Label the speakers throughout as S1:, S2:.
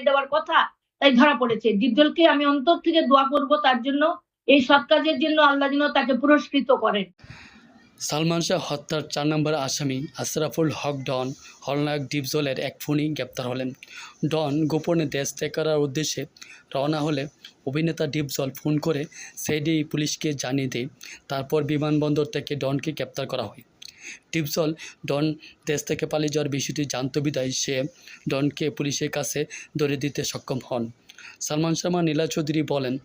S1: দেওয়ার কথা, তাই ধরা পড়েছে। ডিপজলকে আমি অন্তর থেকে দোয়া করব তার জন্য, এই সৎ কাজের জন্য আল্লাহ যেন তাকে পুরস্কৃত করেন।
S2: সালমান শাহ হত্যার 4 নম্বর আসামি আশরাফুল হক ডন হলনায়ক ডিপজলের এক খুনি গ্রেপ্তার হলেন। ডন গোপনে দেশ ত্যাগ করার উদ্দেশ্যে রওনা হলে অভিনেতা ডিপজল ফোন করে সেই পুলিশকে জানিয়ে দেয়। তারপর বিমানবন্দর থেকে ডনকে গ্রেপ্তার করা হয়। ডিপজল ডন দেশ থেকে পালিয়ে যাওয়ার বিষয়টি জানত বিধায় সে ডনকে পুলিশের কাছে ধরে দিতে সক্ষম হন। সালমান শাহ নীলা চৌধুরী বলেন,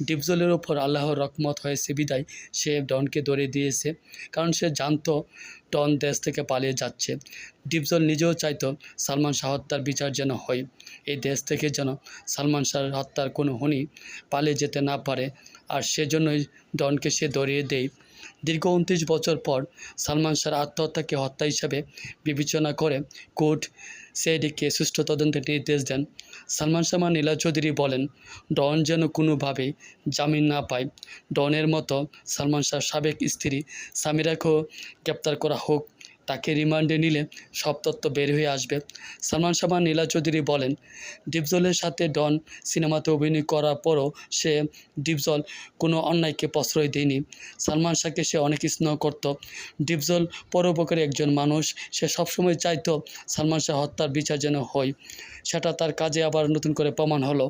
S2: ডিপজলের ওপর আল্লাহর রহমত হয়েছে বিধায় সে ডনকে ধরে দিয়েছে, কারণ সে জানত ডন দেশ থেকে পালিয়ে যাচ্ছে। ডিপজল নিজেও চাইতো সালমান শাহ হত্যার বিচার যেন হয়, এই দেশ থেকে যেন সালমান শাহ হত্যার কোনো খুনি পালিয়ে যেতে না পারে, আর সেজন্যই ডনকে সে ধরিয়ে দেয়। দীর্ঘ 29 বছর পর সালমান শাহর আত্মহত্যাকে হত্যা হিসাবে বিবেচনা করে কোর্ট সেইডিকে সুষ্ঠু তদন্তের নির্দেশ দেন। সালমান শাহ নীলা চৌধুরী বলেন, ডন যেন কোনোভাবেই জামিন না পায়। ডনের মতো সালমান শাহর সাবেক স্ত্রী সামিরাকেও গ্রেপ্তার করা হোক, তাকে রিমান্ডে নিলে সব তথ্য বের হয়ে আসবে। সালমান শাহ নীলা চৌধুরী বলেন, ডিপজলের সাথে ডন সিনেমাতে অভিনয় করার পরও সে ডিপজল কোনো অন্যায়কে প্রশ্রয় দেয়নি। সালমান শাহকে সে অনেক স্নেহ করত। ডিপজল পরোপকারী একজন মানুষ, সে সবসময় চাইতো সালমান শাহ হত্যার বিচার যেন হয়। সেটা তার কাজে আবার নতুন করে প্রমাণ হলো।